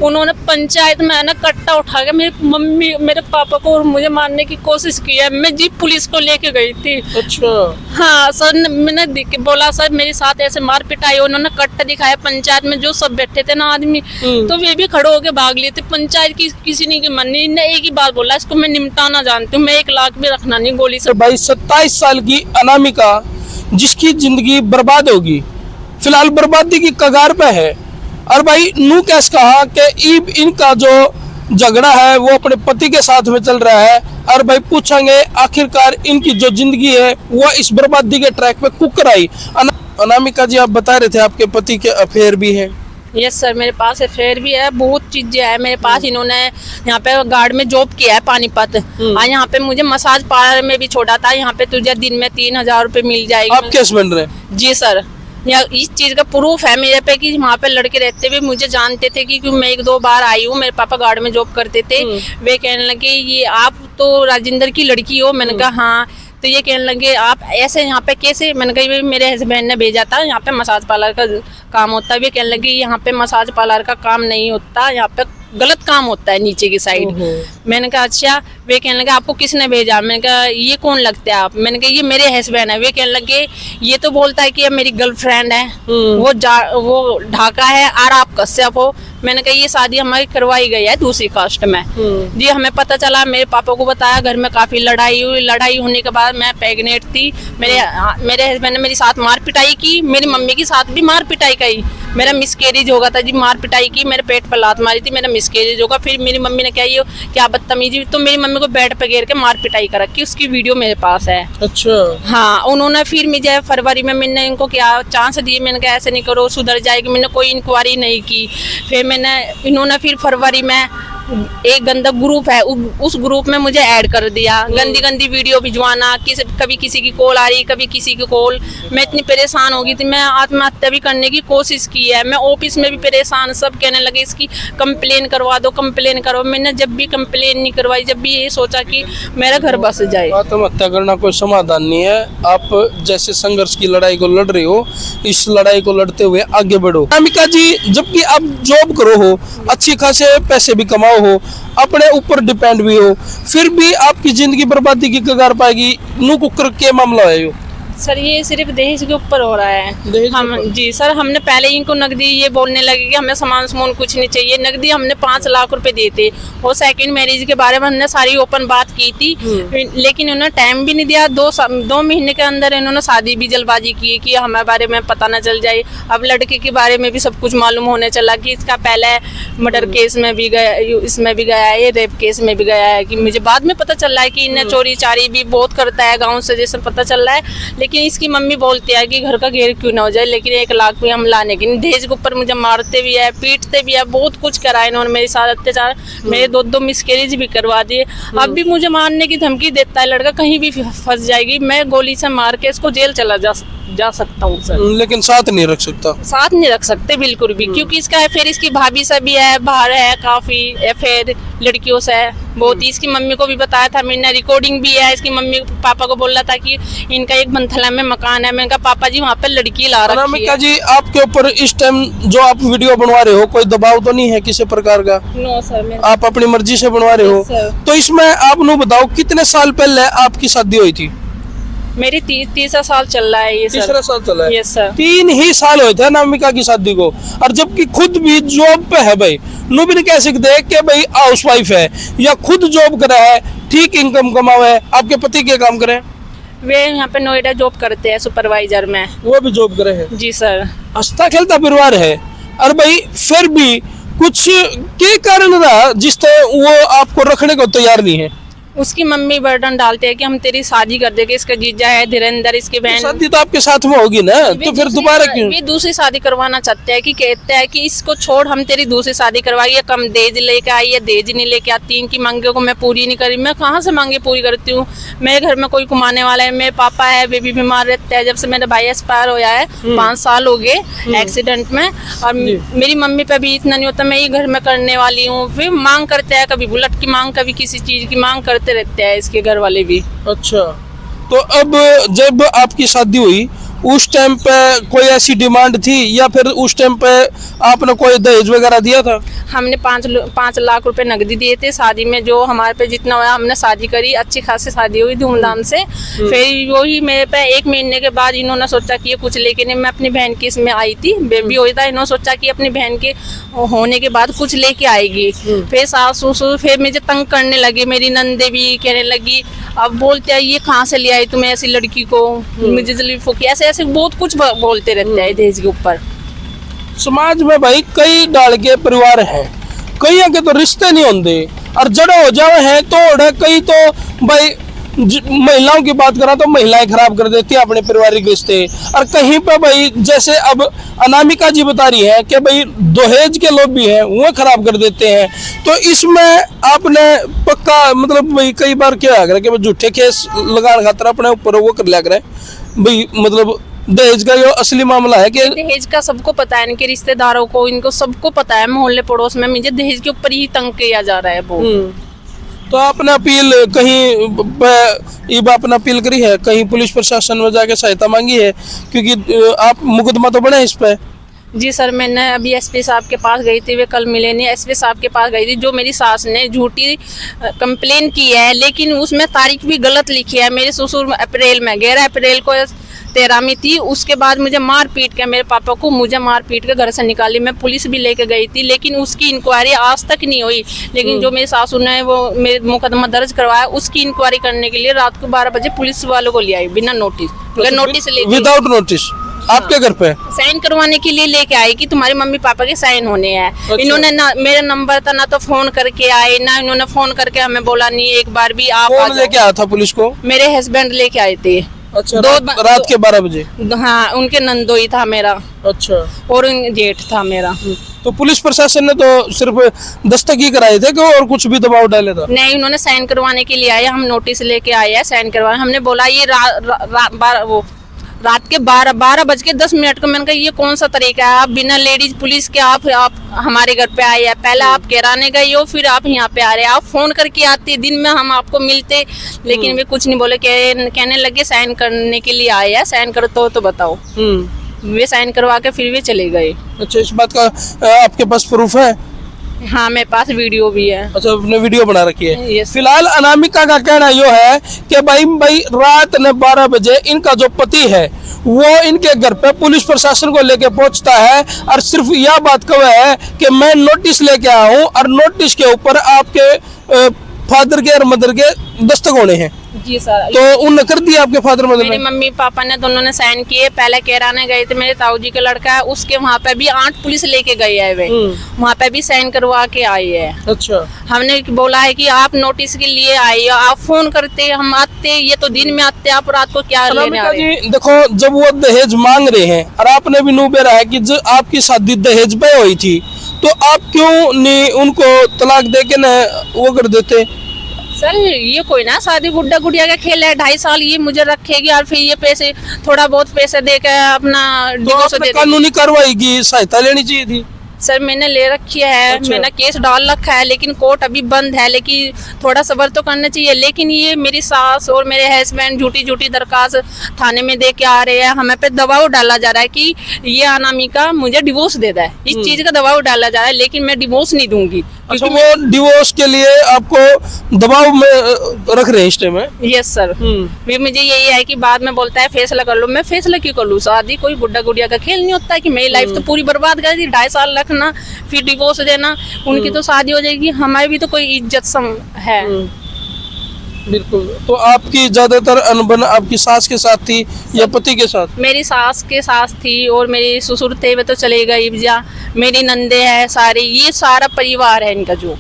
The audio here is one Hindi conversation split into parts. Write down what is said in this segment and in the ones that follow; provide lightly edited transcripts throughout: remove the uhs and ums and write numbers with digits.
उन्होंने पंचायत में ना कट्टा उठा के मेरी मम्मी मेरे पापा को और मुझे मारने की कोशिश की है। मैं जीप पुलिस को लेके गई थी। अच्छा। हाँ सर, मैंने बोला सर मेरे साथ ऐसे मार पिटाई, उन्होंने कट्टा दिखाया पंचायत में जो सब बैठे थे ना आदमी, तो वे भी खड़े होके भाग लिए थे। पंचायत की किसी ने मानी ने एक ही बात बोला, इसको मैं निपटाना जानती हूँ, मैं 1 लाख भी रखना नहीं गोली से। भाई 27 साल की अनामिका जिसकी जिंदगी बर्बाद होगी, फिलहाल बर्बादी की कगार पे है। और भाई नू कैस कहा कि इनका जो झगड़ा है वो अपने पति के साथ में चल रहा है। और भाई पूछेंगे आखिरकार इनकी जो जिंदगी है वो इस बर्बादी के ट्रैक पे कुकर आई। अनामिका जी, आप बता रहे थे आपके पति के अफेयर भी हैं। यस सर, मेरे पास अफेयर भी है, बहुत चीजें है मेरे पास। इन्होंने यहाँ पे गार्ड में जॉब किया है पानीपत, यहाँ पे मुझे मसाज पार्लर में भी छोड़ा था। यहाँ पे तुझे दिन में 3000 रुपए मिल जाएगी। आप कैसे बन रहे हैं? जी सर, या इस चीज का प्रूफ है मेरे पे कि वहाँ पे लड़के रहते हुए मुझे जानते थे कि मैं 1-2 बार आई हूँ। मेरे पापा गार्ड में जॉब करते थे। वे कहने लगे ये आप तो राजेंद्र की लड़की हो। मैंने कहा हाँ। तो ये कहने लगे आप ऐसे यहाँ पे कैसे? मैंने कहा ये मेरे हस्बैंड ने भेजा था, यहाँ पे मसाज पार्लर का काम होता है। ये कहने लगे यहाँ पे मसाज पार्लर का काम नहीं होता, यहाँ पे गलत काम होता है नीचे की साइड। मैंने कहा अच्छा। वे कहने लगे आपको किसने भेजा? मैंने कहा ये कौन लगता है आप? मैंने कहा ये मेरे हस्बैंड है। वे कहने लगे ये तो बोलता है कि ये मेरी गर्लफ्रेंड है, वो ढाका है और आप कश्यप हो। मैंने कहा ये शादी हमारी करवाई गई है दूसरी कास्ट में। जी हमें पता चला, मेरे पापा को बताया, घर में काफी लड़ाई हुई। लड़ाई होने के बाद मैं प्रेग्नेंट थी। मेरे हस्बैंड ने मेरे साथ मार पिटाई की, मेरी मम्मी के साथ भी मार पिटाई की। मेरा मिसकैरेज होगा था जी, मार पिटाई की, मेरे पेट पर लात मारी थी, मेरा मिसकैरेज होगा। फिर मेरी मम्मी ने क्या बदतमीजी, तो मेरी मम्मी को बेड पे गिर के मार पिटाई कर रखी, उसकी वीडियो मेरे पास है। अच्छा। हाँ, उन्होंने फिर मुझे फरवरी में मैंने इनको क्या चांस दिए, मैंने कहा ऐसे नहीं करो सुधर जाएगी। मैंने कोई इंक्वायरी नहीं की। फिर इन्होंने फिर फरवरी में एक गंदा ग्रुप है, उस ग्रुप में मुझे ऐड कर दिया। गंदी गंदी वीडियो भिजवाना, कभी किसी की कॉल आ रही, कभी किसी की कॉल। मैं इतनी परेशान हो गई थी, मैं आत्महत्या भी करने की कोशिश की है। मैं ऑफिस में भी परेशान, सब कहने लगे इसकी कंप्लेन करवा दो, कंप्लेन करो। मैंने जब भी कंप्लेन नहीं करवाई, जब भी ये सोचा कि मेरा घर बस जाए। आत्महत्या करना कोई समाधान नहीं है। आप जैसे संघर्ष की लड़ाई को लड़ रहे हो, इस लड़ाई को लड़ते हुए आगे बढ़ो। अनामिका जी, जबकि आप जॉब करो हो, अच्छी खासे पैसे भी कमाओ हो, अपने ऊपर डिपेंड भी हो, फिर भी आपकी जिंदगी बर्बादी की कगार पाएगी। नू कुकर के मामला है यो? सर ये सिर्फ दहेज के ऊपर हो रहा है। हम जी सर, हमने पहले इनको नकदी ये बोलने लगे कि हमें सामान सुमान कुछ नहीं चाहिए। नकदी हमने 5 लाख रुपए दिए थे और सेकंड मैरिज के बारे में हमने सारी ओपन बात की थी, लेकिन उन्होंने टाइम भी नहीं दिया। 2 महीने के अंदर इन्होंने शादी भी जल्दबाजी की कि हमारे बारे में पता न चल जाए। अब लड़के के बारे में भी सब कुछ मालूम होने चला कि इसका पहले मर्डर केस में भी गया, इसमें भी गया है, रेप केस में भी गया है। कि मुझे बाद में पता चल रहा है कि इन्हें चोरी चारी भी बहुत करता है, गाँव से जैसे पता चल रहा है। लेकिन इसकी मम्मी बोलती है कि घर का घेर क्यों ना हो जाए, लेकिन 1 लाख भी हम लाने की नहीं। दहेज के ऊपर मुझे मारते भी है, पीटते भी है, बहुत कुछ करा इन्होंने मेरे साथ अत्याचार। मेरे 2 मिसकैरेज भी करवा दिए। अब भी मुझे मारने की धमकी देता है लड़का, कहीं भी फंस जाएगी, मैं गोली से मार के इसको जेल चला जा सकता हूँ सर। लेकिन साथ नहीं रख सकता। साथ नहीं रख सकते बिल्कुल भी, क्योंकि इसका अफेयर इसकी भाभी से भी है, बाहर है, काफी अफेयर लड़कियों से है बहुत ही। इसकी मम्मी को भी बताया था मैंने, रिकॉर्डिंग भी है। इसकी मम्मी पापा को बोल रहा था कि इनका एक बनथला में मकान है। मैंने कहा पापा जी वहाँ पे लड़की ला रखी है। अनामिका जी, आपके ऊपर इस टाइम जो आप वीडियो बनवा रहे हो, कोई दबाव तो नहीं है किसी प्रकार का? नो सर, आप अपनी मर्जी से बनवा रहे हो। तो इसमें आप नु बताओ कितने साल पहले आपकी शादी हुई थी? मेरी 30 साल चल रहा है ये सर। 3 साल चला है? Yes sir. 3 ही साल हुए थे अनामिका की शादी को, और जबकि खुद भी जॉब पे है। भाई नु भी नहीं कह सकते कि भाई हाउस वाइफ है या खुद जॉब करा है, ठीक इनकम कमावा है। आपके पति क्या काम करे? वे यहाँ पे नोएडा जॉब करते हैं, सुपरवाइजर में। वो भी जॉब करे है? जी सर। हंसता खेलता परिवार है। और भाई फिर भी कुछ के कारण रहा जिससे वो आपको रखने को तैयार नहीं है? उसकी मम्मी बर्डन डालते हैं कि हम तेरी शादी कर देंगे। इसका जीजा है धीरेन्द्र, इसकी बहन। शादी तो आपके साथ में होगी ना, तो फिर दोबारा क्यों? वे दूसरी शादी करवाना चाहते हैं कि कहते हैं कि इसको छोड़, हम तेरी दूसरी शादी करवाई है। कम दहेज लेके आई है, दहेज नहीं लेके आती। इनकी मांगे को मैं पूरी नहीं करी। मैं कहाँ से मांगे पूरी करती हूँ? मेरे घर में कोई कमाने वाला है, मेरे पापा है, वे भी बीमार रहते हैं। जब से मेरा भाई एक्सपायर होया है 5 साल हो गए एक्सीडेंट में, और मेरी मम्मी पे भी इतना नहीं होता। मैं ये घर में करने वाली हूँ। फिर मांग करते हैं, कभी बुलेट की मांग, कभी किसी चीज की मांग करते रहते हैं इसके घर वाले भी। अच्छा, तो अब जब आपकी शादी हुई उस टाइम पे कोई ऐसी डिमांड थी या फिर उस टाइम पे आपने कोई दहेज वगैरह दिया था? हमने 5 लाख रुपए नकदी दिए थे शादी में, जो हमारे पे जितना हुआ हमने शादी करी, अच्छी खासी शादी हुई धूमधाम से। फिर वही मेरे पे 1 महीने के बाद इन्होंने सोचा कि ये कुछ लेके नहीं, मैं अपनी बहन की इसमें आई थी, बेबी हुई था, इन्होंने सोचा कि अपनी बहन के होने के बाद कुछ लेके आएगी। फिर सास ससुर फिर मुझे तंग करने लगे, मेरी नंदे भी कहने लगी, अब बोलते हैं ये कहाँ से ले आई तुम्हें ऐसी लड़की को, मुझे जल्दी फूकी, ऐसे ऐसे बहुत कुछ बोलते रहते हैं दहेज के ऊपर। समाज में भाई कई डाल के परिवार हैं, कई के तो रिश्ते नहीं होते और जड़ हो जाए हैं तो कई तो भाई महिलाओं की बात करा तो महिलाएं खराब कर देती है अपने पारिवारिक रिश्ते। और कहीं पे भाई जैसे अब अनामिका जी बता रही है कि भाई दहेज के लोग भी हैं वो खराब कर देते हैं। तो इसमें आपने पक्का मतलब भाई कई बार क्या है कि झूठे केस लगाने खातर अपने ऊपर वो कर लिया करें भाई, मतलब दहेज का ये असली मामला है कि दहेज का सबको पता है, इनके रिश्तेदारों को, इनको सबको पता है, मोहल्ले पड़ोस में मुझे दहेज के ऊपर ही तंग किया जा रहा है वो। तो आपने अपील कहीं आपने अपील करी है, कहीं पुलिस प्रशासन में जाके सहायता मांगी है, क्योंकि आप मुकदमा तो बने इस पे? जी सर, मैंने अभी एसपी साहब के पास गई थी, वे कल मिले नहीं, एसपी साहब के पास गई थी। जो मेरी सास ने झूठी कंप्लेन की है, लेकिन उसमें तारीख भी गलत लिखी है। मेरे ससुर अप्रैल में 11 अप्रैल को 13 में थी, उसके बाद मुझे मार पीट के, मेरे पापा को मुझे मार पीट के घर से निकाली। मैं पुलिस भी लेके गई थी, लेकिन उसकी इंक्वायरी आज तक नहीं हुई। लेकिन जो मेरे सासू ने वो मेरे मुकदमा दर्ज करवाया, उसकी इंक्वायरी करने के लिए रात को 12 बजे पुलिस वालों को ले आई बिना नोटिस, नोटिस विदाउट नोटिस आपके घर पे साइन करवाने के लिए लेके आए कि तुम्हारे मम्मी पापा के साइन होने हैं। अच्छा। इन्होंने ना मेरा नंबर था, ना तो फोन करके आए, ना इन्होंने फोन करके हमें बोला नहीं एक बार भी। आप कौन लेके आया था पुलिस को? मेरे हस्बैंड लेके आए थे। अच्छा, रात के 12 बजे? हाँ, उनके नंदोई था मेरा। अच्छा। और जेठ था मेरा। तो पुलिस प्रशासन ने तो सिर्फ दस्तक ही कराए थे कि और कुछ भी दबाव डाले था? नहीं, उन्होंने साइन करवाने के लिए आए, हम नोटिस लेके आए हैं साइन करवाने। हमने बोला ये रात के 12:10 को। मैंने कहा ये कौन सा तरीका है, आप बिना लेडीज पुलिस के आप हमारे घर पे आए हैं। पहले आप केराने गए हो, फिर आप यहाँ पे आ रहे हैं। आप फोन करके आते, दिन में हम आपको मिलते, लेकिन वे कुछ नहीं बोले। कहने लगे साइन करने के लिए आए हैं, साइन करते हो तो बताओ। वे साइन करवा के फिर वे चले गए। अच्छा, इस बात का आपके पास प्रूफ है? हाँ, मेरे पास वीडियो भी है। अच्छा, आपने वीडियो बना रखी है? यस। फिलहाल अनामिका का कहना यो है कि भाई रात ने 12 बजे इनका जो पति है वो इनके घर पे पुलिस प्रशासन को लेके पहुंचता है और सिर्फ यह बात कह है कि मैं नोटिस लेके आया हूँ और नोटिस के ऊपर आपके फादर के और मदर के दस्तक होने हैं। जी सर। तो उन्होंने कर दिया आपके फादर मदर मेरे मम्मी पापा ने दोनों ने साइन किए। पहले केराने गए थे, मेरे ताऊ जी का लड़का है, उसके वहाँ पे भी 8 पुलिस लेके गए है, वे वहाँ पे भी साइन करवा के आए हैं। अच्छा। हमने बोला है कि आप नोटिस के लिए आए, आप फोन करते, हम आते, ये तो दिन में आते, आप रात को क्या लेने आ रहे हैं? देखो, जब वो दहेज मांग रहे हैं और आपने भी नूबे रहा है कि जो आपकी शादी दहेज पे हुई थी, तो आप क्यों नहीं उनको तलाक दे के न वो कर देते? सर, ये कोई ना शादी गुड्डा गुड़िया का खेल है। 2.5 साल ये मुझे रखेगी और फिर ये पैसे थोड़ा बहुत पैसे देकर अपना डिवोर्स दे। कानूनी कार्रवाई की सहायता लेनी चाहिए थी। सर, मैंने ले रखी है। अच्छा। मैंने केस डाल रखा है, लेकिन कोर्ट अभी बंद है। लेकिन थोड़ा सब्र तो करना चाहिए। लेकिन ये मेरी सास और मेरे हस्बैंड झूठी दरखास्त थाने में दे के आ रहे हैं। हमें पे दबाव डाला जा रहा है कि ये अनामिका मुझे डिवोर्स दे दे। इस चीज का दबाव डाला जा रहा है, लेकिन मैं डिवोर्स नहीं दूंगी। अच्छा, वो डिवोर्स के लिए आपको दबाव में रख रहे हैं इस टाइम में? Yes sir. भी मुझे यही है कि बाद में बोलता है फैसला कर लो। मैं फैसला क्यों कर लूँ? शादी कोई गुड्डा गुड़िया का खेल नहीं होता है कि मेरी लाइफ तो पूरी बर्बाद कर दी। 2.5 साल रखना, फिर डिवोर्स देना, उनकी तो शादी हो जाएगी, हमारी भी तो कोई इज्जत है। बिल्कुल। तो आपकी ज्यादातर अनबन आपकी सास के साथ थी या पति के साथ? मेरी सास के साथ थी और मेरे ससुर थे, वे तो चले गए। मेरी नंदे हैं सारे, ये सारा परिवार है इनका। जो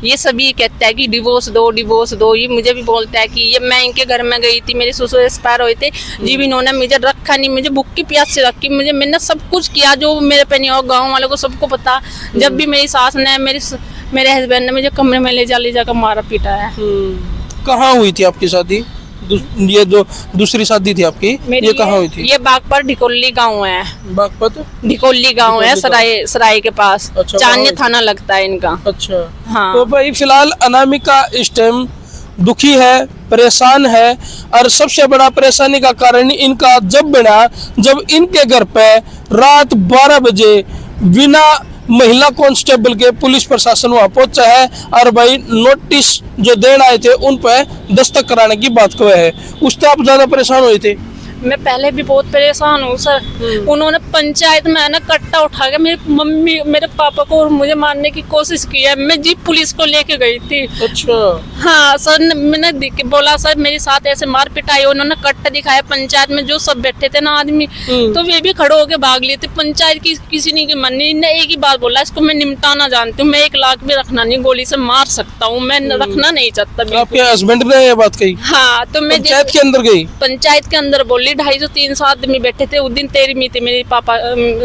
ये सभी कहता है कि डिवोर्स दो, डिवोर्स दो। ये मुझे भी बोलता है कि ये मैं इनके घर में गई थी, मेरे ससुर एक्सपायर हुए थे जी, भी इन्होंने मुझे रखा नहीं, मुझे भूख की प्यास से रखी, मैंने सब कुछ किया जो मेरे पे नहीं हो। गाँव वालों को सबको पता। जब भी मेरी सास ने मेरे हस्बैंड ने मुझे कमरे में ले जाकर मारा पीटा है। कहाँ हुई थी आपकी शादी? ये जो दूसरी शादी थी आपकी, ये कहाँ हुई थी? ये बागपत ढिकोली गांव है। बागपत ढिकोली गांव है, सराय के पास। अच्छा, चांदनी थाना लगता है इनका। अच्छा। हाँ। तो भाई फिलहाल अनामिका इस टाइम दुखी है, परेशान है और सबसे बड़ा परेशानी का कारण इनका जब बना जब इनके घर पे रात 12 बजे बिना महिला कांस्टेबल के पुलिस प्रशासन वहां पहुंचा है और भाई नोटिस जो देने आए थे उन पर दस्तक कराने की बात को है। उससे आप ज्यादा परेशान हुए थे? मैं पहले भी बहुत परेशान हूँ सर। उन्होंने पंचायत में है ना कट्टा उठा के मेरी मम्मी मेरे पापा को और मुझे मारने की कोशिश की है। मैं जीप पुलिस को लेके गई थी। अच्छा। हाँ सर, मैंने बोला सर मेरे साथ ऐसे मार पिटाई। उन्होंने कट्टा दिखाया पंचायत में, जो सब बैठे थे ना आदमी, तो वे भी खड़े होके भाग लिए थे। पंचायत की किसी ने की मानी। ने एक ही बात बोला, इसको मैं निपटाना जानती हूँ, मैं 1 लाख भी रखना नहीं, गोली से मार सकता हूँ, मैं रखना नहीं चाहता। आपके हस्बैंड ने ये बात कही? हाँ, तो मैं पंचायत के अंदर गई? पंचायत के अंदर बोली 250-300 आदमी बैठे थे। उस दिन 13वीं थी मेरे पापा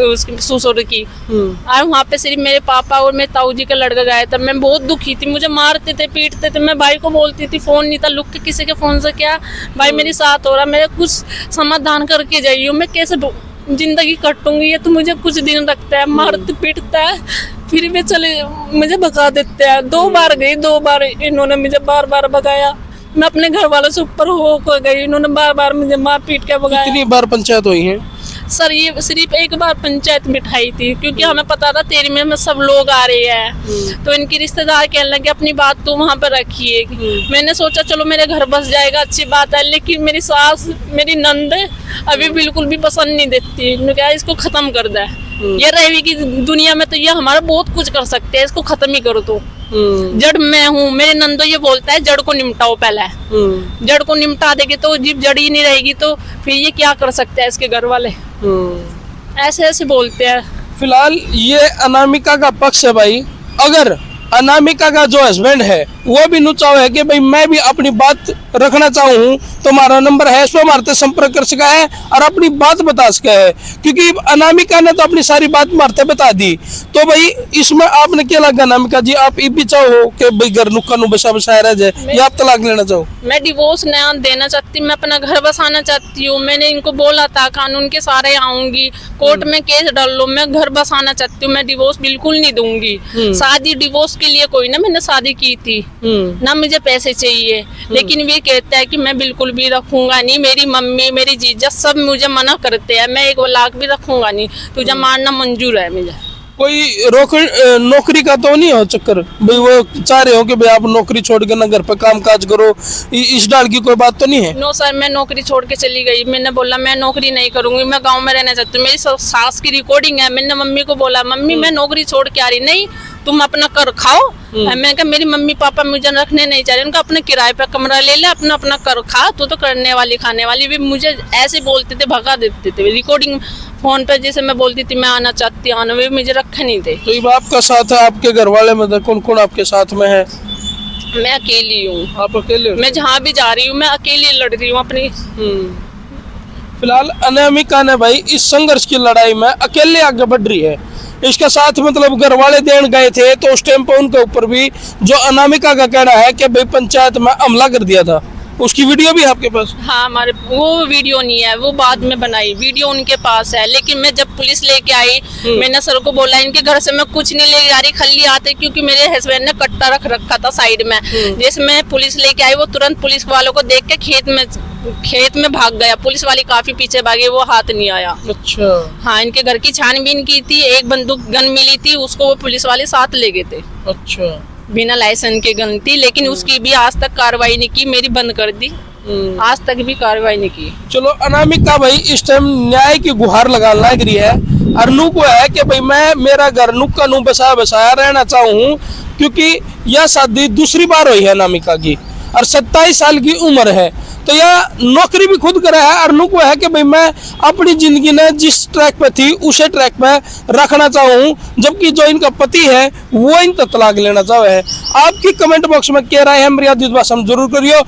उसकी ससुर की। और वहाँ पे सिर्फ मेरे पापा और मेरे ताऊ जी का लड़का गया था। मैं बहुत दुखी थी, मुझे मारते थे, पीटते थे। मैं भाई को बोलती थी, फोन नहीं था, लुक के किसी के फोन से क्या भाई मेरे साथ हो रहा, मेरे कुछ समाधान करके जाइए, मैं कैसे जिंदगी कटूंगी। ये तो मुझे कुछ दिन रखता है, मारते पीटता है, फिर भी चले मुझे भगा देते हैं। 2 बार गई, 2 बार इन्होंने मुझे बार बार भगाया। मैं अपने घर वालों से ऊपर हो गई, इन्होंने बार बार मुझे मार पीट के भगाया। कितनी बार पंचायत हुई है? सर ये सिर्फ 1 बार पंचायत बिठाई थी, क्योंकि हमें पता था 13वीं में सब लोग आ रहे हैं, तो इनकी रिश्तेदार कहने लगे अपनी बात तो वहाँ पर रखिए। मैंने सोचा चलो मेरे घर बस जाएगा, अच्छी बात है। लेकिन मेरी सास, मेरी नंद अभी बिल्कुल भी पसंद नहीं देती। मैंने कहा इसको खत्म कर दे, ये रही की दुनिया में तो ये हमारा बहुत कुछ कर सकते हैं, इसको खत्म ही करो। तो जड़ मैं हूँ, मेरे नंदो ये बोलता है जड़ को निपटाओ पहले। जड़ को निपटा देंगे तो जीव जड़ ही नहीं रहेगी, तो फिर ये क्या कर सकते हैं इसके घर वाले, ऐसे ऐसे बोलते हैं। फिलहाल ये अनामिका का पक्ष है भाई। अगर अनामिका का जो हस्बैंड है वो भी नुचाव है कि भाई मैं भी अपनी बात रखना चाहूँ, तो हमारा नंबर है, सो हमारे संपर्क कर सका है और अपनी बात बता सका है। क्योंकि अनामिका ने तो अपनी सारी बात मारते बता दी, तो भाई इसमें आपने क्या लगा अनामिका जी? आप ये भी चाहो कि भाई घर नुक्का नु बसा बसाया रह जाए, या आप तलाक लेना चाहो? मैं डिवोर्स नया देना चाहती, मैं अपना घर बसाना चाहती हूँ। मैंने इनको बोला था कानून के सहारे आऊंगी, कोर्ट में केस डाल लो, मैं घर बसाना चाहती हूँ, मैं डिवोर्स बिल्कुल नहीं दूंगी। शादी डिवोर्स के लिए कोई ना, मैंने शादी की थी ना, मुझे पैसे चाहिए। लेकिन वे कहता है कि मैं बिल्कुल भी रखूंगा नहीं, मेरी मम्मी मेरी जीजा सब मुझे मना करते हैं, मैं 1 लाख भी रखूंगा नहीं, तुझे मारना मंजूर है मुझे। कोई नौकरी का तो नहीं हो चक्कर भाई? वो चाह रहे हो कि भाई आप नौकरी छोड़ के ना घर पे काम काज करो, इस डाल की कोई बात तो नहीं है? नो सर, मैं नौकरी छोड़ के चली गई। मैंने बोला मैं नौकरी नहीं करूंगी, मैं गांव में रहना चाहती हूँ। मेरी सास की रिकॉर्डिंग है। मैंने मम्मी को बोला मम्मी मैं नौकरी छोड़ के आ रही, नहीं तुम अपना कर खाओ। मैं कहा मेरी मम्मी पापा मुझे रखने नहीं चाह रहे, उनका अपने किराए पे कमरा ले ले, अपना अपना कर खा, तू तो करने वाली खाने वाली। भी मुझे ऐसे बोलते थे, भगा देते थे। रिकॉर्डिंग फोन पे जैसे मैं बोलती थी मैं आना चाहती हूँ, वे मुझे रखे नहीं थे। तो ये आपका साथ है, आपके घर वाले में कौन कौन आपके साथ में है? मैं अकेली हूँ। आप अकेले हो? मैं जहाँ भी जा रही हूँ मैं अकेली लड़ रही हूँ अपनी। फिलहाल अनामिका ने भाई इस संघर्ष की लड़ाई में अकेले आगे बढ़ रही है। इसके साथ मतलब घर वाले देन गए थे, तो उस टाइम पे उनके ऊपर भी जो अनामिका का कहना है कि भाई पंचायत में हमला कर दिया था, उसकी वीडियो भी आपके पास? हाँ, हमारे वो वीडियो नहीं है, वो बाद में बनाई वीडियो उनके पास है। लेकिन मैं जब पुलिस लेके आई, मैंने सर को बोला इनके घर से मैं कुछ नहीं ले जा रही, खाली आते, क्योंकि मेरे हस्बैंड ने कट्टा रख रखा था साइड में। जैसे मैं पुलिस लेके आई, वो तुरंत पुलिस वालों को देख के खेत में भाग गया। पुलिस वाली काफी पीछे भागी, वो हाथ नहीं आया। अच्छा। हाँ, इनके घर की छानबीन की थी, एक बंदूक गन मिली थी, उसको वो पुलिस वाले साथ ले गए थे। अच्छा। बिना लाइसेंस के गन थी, लेकिन उसकी भी आज तक कार्रवाई नहीं की, मेरी बंद कर दी, आज तक भी कार्रवाई नहीं की। चलो अनामिका भाई इस टाइम न्याय की गुहार लगाने लग रही है। अरनू को है कि भाई मैं मेरा घर नुक्का नु बसाया रहना चाहूँ, क्योंकि यह शादी दूसरी बार हुई है अनामिका की और 27 साल की उम्र है। तो यह नौकरी भी खुद करे है। अरनू को है कि भाई मैं अपनी जिंदगी ने जिस ट्रैक पे थी उसे ट्रैक पे रखना चाहूँ, जबकि जो इनका पति है वो इनका तलाक लेना चाहे है। आपकी कमेंट बॉक्स में क्या राय है मेरी भाषा में जरूर करियो।